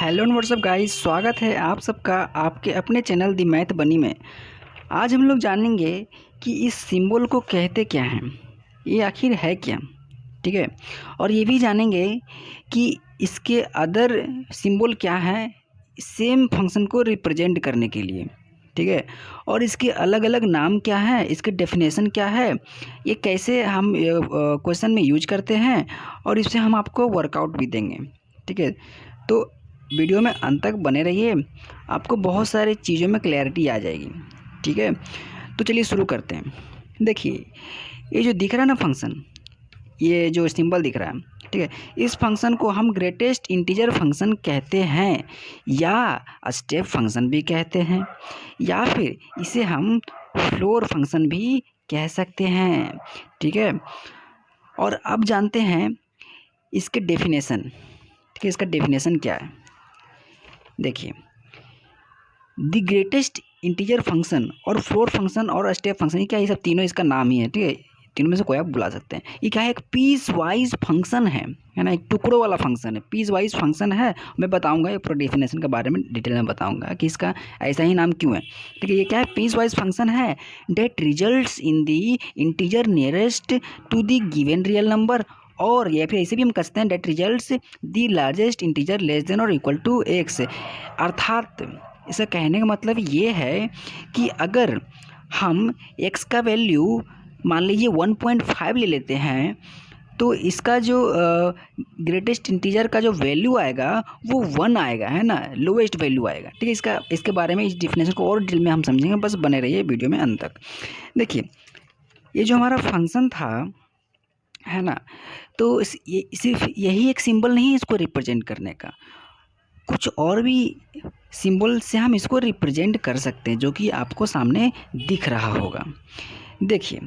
Hello and WhatsApp guys, स्वागत है आप सबका आपके अपने चैनल दी मैथ बनी में। आज हम लोग जानेंगे कि इस सिंबल को कहते क्या हैं, ये आखिर है क्या। ठीक है, और ये भी जानेंगे कि इसके अदर सिंबल क्या हैं सेम फंक्शन को रिप्रेजेंट करने के लिए। ठीक है, और इसके अलग अलग नाम क्या है, इसके डेफिनेशन क्या है, ये कैसे हम क्वेश्चन में यूज करते हैं, और इससे हम आपको वर्कआउट भी देंगे। ठीक है, तो वीडियो में अंत तक बने रहिए, आपको बहुत सारी चीज़ों में क्लैरिटी आ जाएगी। ठीक है, तो चलिए शुरू करते हैं। देखिए, ये जो दिख रहा है ना फंक्शन, ये जो सिंबल दिख रहा है, ठीक है, इस फंक्शन को हम ग्रेटेस्ट इंटीजर फंक्शन कहते हैं, या स्टेप फंक्शन भी कहते हैं, या फिर इसे हम फ्लोर फंक्शन भी कह सकते हैं। ठीक है, और अब जानते हैं इसके डेफिनेशन। ठीक है, इसका डेफिनेशन क्या है। देखिए, द ग्रेटेस्ट इंटीजर फंक्शन और फ्लोर फंक्शन और स्टेप फंक्शन, ये क्या, ये सब तीनों इसका नाम ही है। ठीक है, तीनों में से कोई आप बुला सकते हैं। ये क्या है, एक पीस वाइज फंक्शन है ना, एक टुकड़ों वाला फंक्शन है, पीस वाइज फंक्शन है। मैं बताऊंगा, ये पूरा डेफिनेशन के बारे में डिटेल में बताऊंगा कि इसका ऐसा ही नाम क्यों है। ठीक है, ये क्या है, पीस वाइज फंक्शन है that results in the integer nearest to the given real number, और या फिर ऐसे भी हम कहते हैं that results the largest integer less than और इक्वल टू एक्स। अर्थात इसका कहने का मतलब ये है कि अगर हम x का वैल्यू मान लीजिए 1.5 ले लेते हैं, तो इसका जो ग्रेटेस्ट इंटीजर का जो वैल्यू आएगा वो 1 आएगा, है ना, लोवेस्ट वैल्यू आएगा। ठीक है, इसके बारे में, इस डिफिनेशन को और डिटेल में हम समझेंगे, बस बने रहिए वीडियो में अंत तक। देखिए, ये जो हमारा फंक्शन था, है ना, तो ये सिर्फ यही एक सिंबल नहीं है इसको रिप्रेजेंट करने का, कुछ और भी सिंबल से हम इसको रिप्रेजेंट कर सकते हैं, जो कि आपको सामने दिख रहा होगा। देखिए,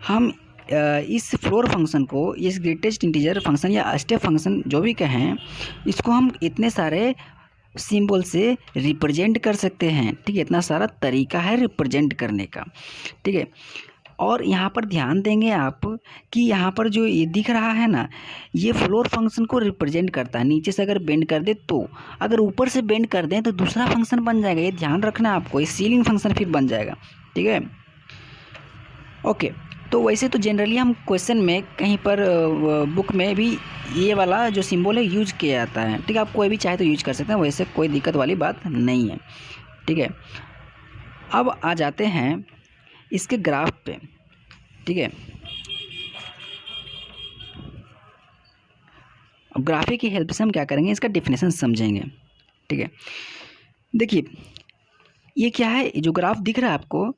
हम इस फ्लोर फंक्शन को, इस ग्रेटेस्ट इंटीजर फंक्शन या स्टेप फंक्शन जो भी कहें, इसको हम इतने सारे सिंबल से रिप्रेजेंट कर सकते हैं। ठीक है, इतना सारा तरीका है रिप्रेजेंट करने का। ठीक है, और यहाँ पर ध्यान देंगे आप कि यहाँ पर जो ये दिख रहा है ना, ये फ्लोर फंक्शन को रिप्रेजेंट करता है। नीचे से अगर बेंड कर दे तो, अगर ऊपर से बेंड कर दें तो दूसरा फंक्शन बन जाएगा, ये ध्यान रखना आपको, ये सीलिंग फंक्शन फिर बन जाएगा। ठीक है, ओके। तो वैसे तो जनरली हम क्वेश्चन में कहीं पर बुक में भी ये वाला जो सिंबल है यूज किया जाता है। ठीक है, आप कोई भी चाहे तो यूज कर सकते हैं, वैसे कोई दिक्कत वाली बात नहीं है। ठीक है, अब आ जाते हैं इसके ग्राफ पे। ठीक है, अब ग्राफिक की हेल्प से हम क्या करेंगे, इसका डेफिनेशन समझेंगे। ठीक है, देखिए, ये क्या है, जो ग्राफ दिख रहा है आपको,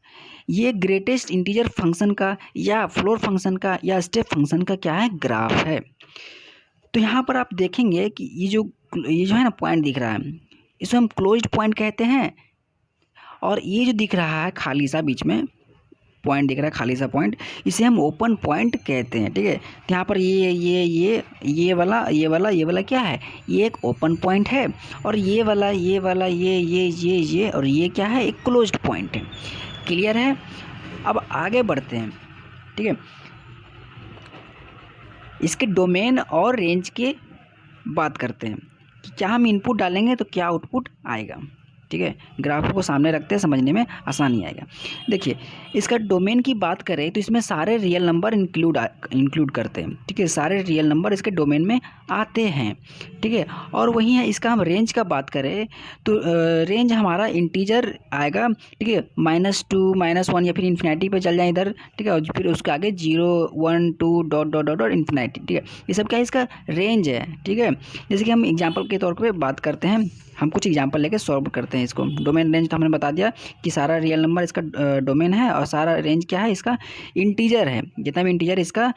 ये ग्रेटेस्ट इंटीजर फंक्शन का या फ्लोर फंक्शन का या स्टेप फंक्शन का क्या है, ग्राफ है। तो यहाँ पर आप देखेंगे कि ये जो है ना पॉइंट दिख रहा है, इसको हम क्लोज्ड पॉइंट कहते हैं, और ये जो दिख रहा है खाली सा बीच में पॉइंट दिख रहा है, खाली सा पॉइंट, इसे हम ओपन पॉइंट कहते हैं। ठीक है, तो यहाँ पर ये वाला क्या है, ये एक ओपन पॉइंट है, और ये वाला ये और ये क्या है, एक क्लोज्ड पॉइंट है। क्लियर है, अब आगे बढ़ते हैं। ठीक है, इसके डोमेन और रेंज की बात करते हैं कि क्या हम इनपुट डालेंगे तो क्या आउटपुट आएगा। ठीक है, ग्राफ को सामने रखते हैं, समझने में आसानी आएगा। देखिए, इसका डोमेन की बात करें तो इसमें सारे रियल नंबर इंक्लूड करते हैं। ठीक है, सारे रियल नंबर इसके डोमेन में आते हैं। ठीक है, और वहीं है इसका हम रेंज का बात करें तो रेंज हमारा इंटीजर आएगा। ठीक है, -2 -1 या फिर इन्फिनिटी पे चल जाए इधर। ठीक है, और फिर उसके आगे 0 1 2 dot dot dot dot infinity. ठीक है, ये सब क्या है, इसका रेंज है। ठीक है, जैसे कि हम एग्जाम्पल के तौर पर बात करते हैं, हम कुछ एग्जांपल लेके सॉल्व करते हैं इसको। डोमेन रेंज तो हमने बता दिया कि सारा रियल नंबर इसका डोमेन है, और सारा रेंज क्या है, इसका इंटीजर है, जितना भी इंटीजर इसका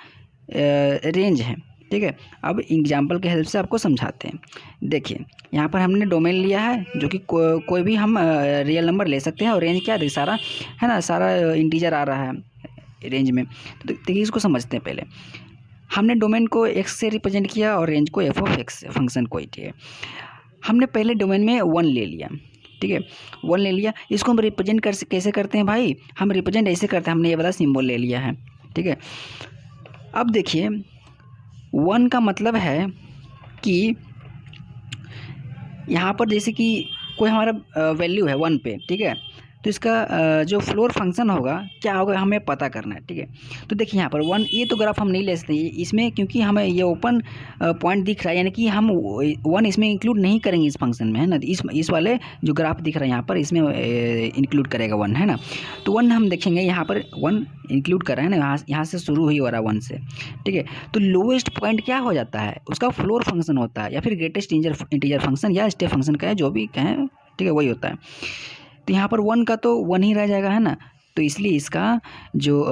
रेंज है। ठीक है, अब एग्जांपल के हेल्प से आपको समझाते हैं। देखिए, यहाँ पर हमने डोमेन लिया है, जो कि कोई भी हम रियल नंबर ले सकते हैं, और रेंज क्या है, सारा है ना, सारा इंटीजर आ रहा है रेंज में। तो देखिए, इसको समझते हैं। पहले हमने डोमेन को एक्स से रिप्रेजेंट किया और रेंज को एफ ऑफ एक्स फंक्शन को। ठीक है, हमने पहले डोमेन में 1 ले लिया। ठीक है, 1 ले लिया, इसको हम रिप्रेजेंट कैसे करते हैं भाई, हम रिप्रेजेंट ऐसे करते हैं, हमने ये वाला सिंबल ले लिया है। ठीक है, अब देखिए, 1 का मतलब है कि यहाँ पर जैसे कि कोई हमारा वैल्यू है 1 पे, ठीक है, तो इसका जो फ्लोर फंक्शन होगा क्या होगा हमें पता करना है, ठीक है। तो देखिए यहाँ पर 1, ये तो ग्राफ हम नहीं ले सकते इसमें, क्योंकि हमें ये ओपन पॉइंट दिख रहा है, यानी कि हम 1 इसमें इंक्लूड नहीं करेंगे इस फंक्शन में, है ना। इस वाले जो ग्राफ दिख रहा है यहाँ पर इसमें इंक्लूड करेगा 1, है ना। तो 1 हम देखेंगे यहाँ पर 1 इंक्लूड कर रहे हैं ना, यहाँ से शुरू हुई हो रहा है 1 से, ठीक है। तो लोएस्ट पॉइंट क्या हो जाता है, उसका फ्लोर फंक्शन होता है, या फिर ग्रेटेस्ट इंटीजर फंक्शन या स्टेप फंक्शन का है, जो भी कहें, ठीक है, वही होता है। तो यहाँ पर 1 का तो 1 ही रह जाएगा, है ना। तो इसलिए इसका जो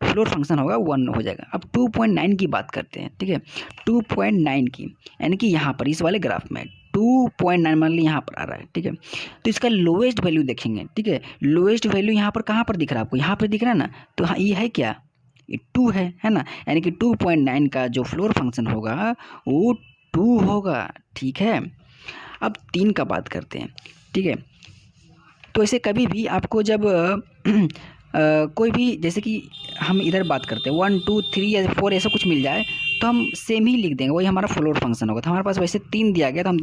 फ्लोर फंक्शन होगा 1 हो जाएगा। अब 2.9 की बात करते हैं, ठीक है, 2.9 की, यानी कि यहाँ पर इस वाले ग्राफ में 2.9 मान ली यहाँ पर आ रहा है, ठीक है। तो इसका लोएस्ट वैल्यू देखेंगे, ठीक है। लोएस्ट वैल्यू यहाँ पर कहाँ पर दिख रहा है आपको, यहाँ पर दिख रहा है ना। तो हाँ, ये है क्या, ये 2 है ना। यानी कि 2.9 का जो फ्लोर फंक्शन होगा वो 2 होगा, ठीक है। अब 3 का बात करते हैं, ठीक है। तो ऐसे कभी भी आपको जब कोई भी, जैसे कि हम इधर बात करते हैं 1 2 3 या 4 ऐसा कुछ मिल जाए, तो हम सेम ही लिख देंगे, वही हमारा फ्लोर फंक्शन होगा। तो हमारे पास वैसे 3 दिया गया, तो हम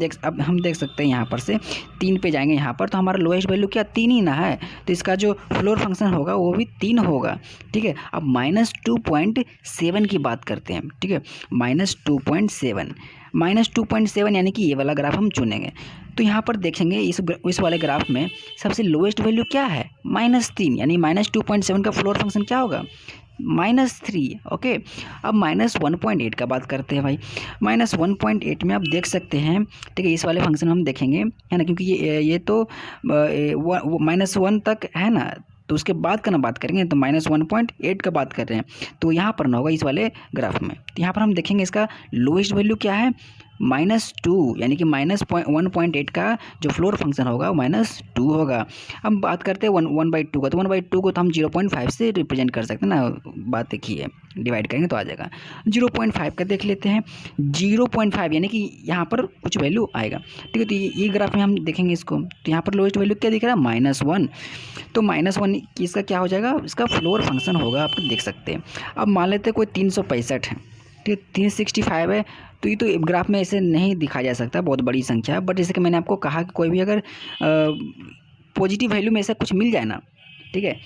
देख सकते हैं यहाँ पर से 3 पे जाएंगे यहाँ पर, तो हमारा लोएस्ट वैल्यू क्या 3 ही ना है, तो इसका जो फ्लोर फंक्शन होगा वो भी 3 होगा, ठीक है। अब -2.7 की बात करते हैं, ठीक है, -2.7 यानी कि ये वाला ग्राफ हम चुनेंगे। तो यहाँ पर देखेंगे इस वाले ग्राफ में सबसे लोएस्ट वैल्यू क्या है, -3, यानी -2.7 का फ्लोर फंक्शन क्या होगा, -3, ओके। अब -1.8 का बात करते हैं भाई। -1.8 में आप देख सकते हैं, ठीक है, इस वाले फंक्शन हम देखेंगे, है ना, क्योंकि ये तो -1 तक है ना, तो उसके बाद का ना बात करेंगे, तो -1.8 का बात कर रहे हैं, तो यहाँ पर ना होगा इस वाले ग्राफ में। तो यहाँ पर हम देखेंगे इसका लोएस्ट वैल्यू क्या है, -2, यानी कि -1.8 का जो फ्लोर फंक्शन होगा वो -2 होगा। अब बात करते हैं 1/2 का, तो 1/2 को तो हम 0.5 से रिप्रेजेंट कर सकते हैं ना, बात एक ही है, डिवाइड करेंगे तो आ जाएगा। 0.5 का देख लेते हैं, 0.5 यानी कि यहाँ पर कुछ वैल्यू आएगा, ठीक है। तो ये ग्राफ में हम देखेंगे इसको, तो यहाँ पर लोएस्ट वैल्यू क्या दिख रहा है, -1, तो -1 इसका क्या हो जाएगा, इसका फ्लोर फंक्शन होगा, आप देख सकते हैं। अब मान लेते हैं कोई 365 है, ठीक है, 365 है, तो ये तो ग्राफ में ऐसे नहीं दिखा जा सकता, बहुत बड़ी संख्या है, बट जैसे कि मैंने आपको कहा कि कोई भी अगर पॉजिटिव वैल्यू में ऐसा कुछ मिल जाए ना, ठीक है,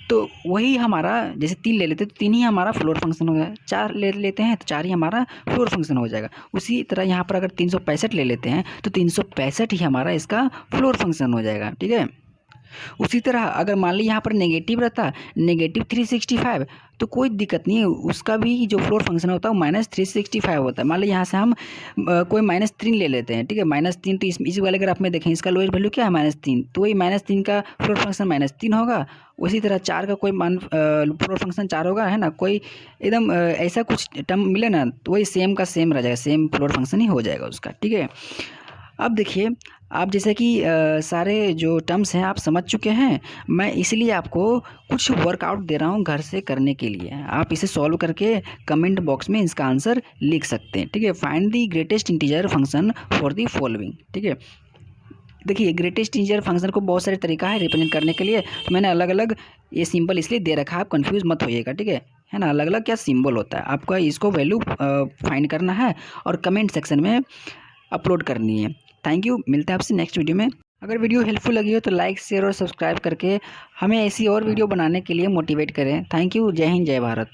तो वही हमारा, जैसे 3 ले लेते हैं तो 3 ही हमारा फ्लोर फंक्शन हो गया, 4 ले लेते हैं तो 4 ही हमारा फ्लोर फंक्शन हो जाएगा। उसी तरह यहाँ पर अगर 365 ले लेते हैं तो 365 ही हमारा इसका फ्लोर फंक्शन हो जाएगा, ठीक है। उसी तरह अगर मान ली यहाँ पर नेगेटिव रहता, -365, तो कोई दिक्कत नहीं है, उसका भी जो फ्लोर फंक्शन होता है वो -365 होता है। मान ली यहाँ से हम कोई -3 ले लेते हैं, ठीक है, -3, तो इसी वाले ग्राफ में देखें इसका लोएस्ट वैल्यू क्या है, -3, तो वही -3 का फ्लोर फंक्शन -3 होगा। उसी तरह 4 का कोई फ्लोर फंक्शन 4 होगा, है ना, कोई एकदम ऐसा कुछ टर्म मिले ना, तो वही सेम का सेम रह जाएगा, सेम फ्लोर फंक्शन ही हो जाएगा उसका, ठीक है। अब देखिए, आप जैसे कि सारे जो टर्म्स हैं आप समझ चुके हैं, मैं इसलिए आपको कुछ वर्कआउट दे रहा हूँ घर से करने के लिए, आप इसे सॉल्व करके कमेंट बॉक्स में इसका आंसर लिख सकते हैं, ठीक है। Find the greatest integer function for the following, ठीक है। देखिए, ग्रेटेस्ट इंटीजर फंक्शन को बहुत सारे तरीका है रिप्रेजेंट करने के लिए, तो मैंने अलग अलग ये सिंबल इसलिए दे रखा है, आप कंफ्यूज मत होइएगा, ठीक है ना। अलग अलग क्या सिंबल होता है, आपका इसको वैल्यू फाइंड करना है और कमेंट सेक्शन में अपलोड करनी है। थैंक यू, मिलते हैं आपसे नेक्स्ट वीडियो में। अगर वीडियो हेल्पफुल लगी हो तो लाइक, शेयर और सब्सक्राइब करके हमें ऐसी और वीडियो बनाने के लिए मोटिवेट करें। थैंक यू, जय हिंद, जय भारत।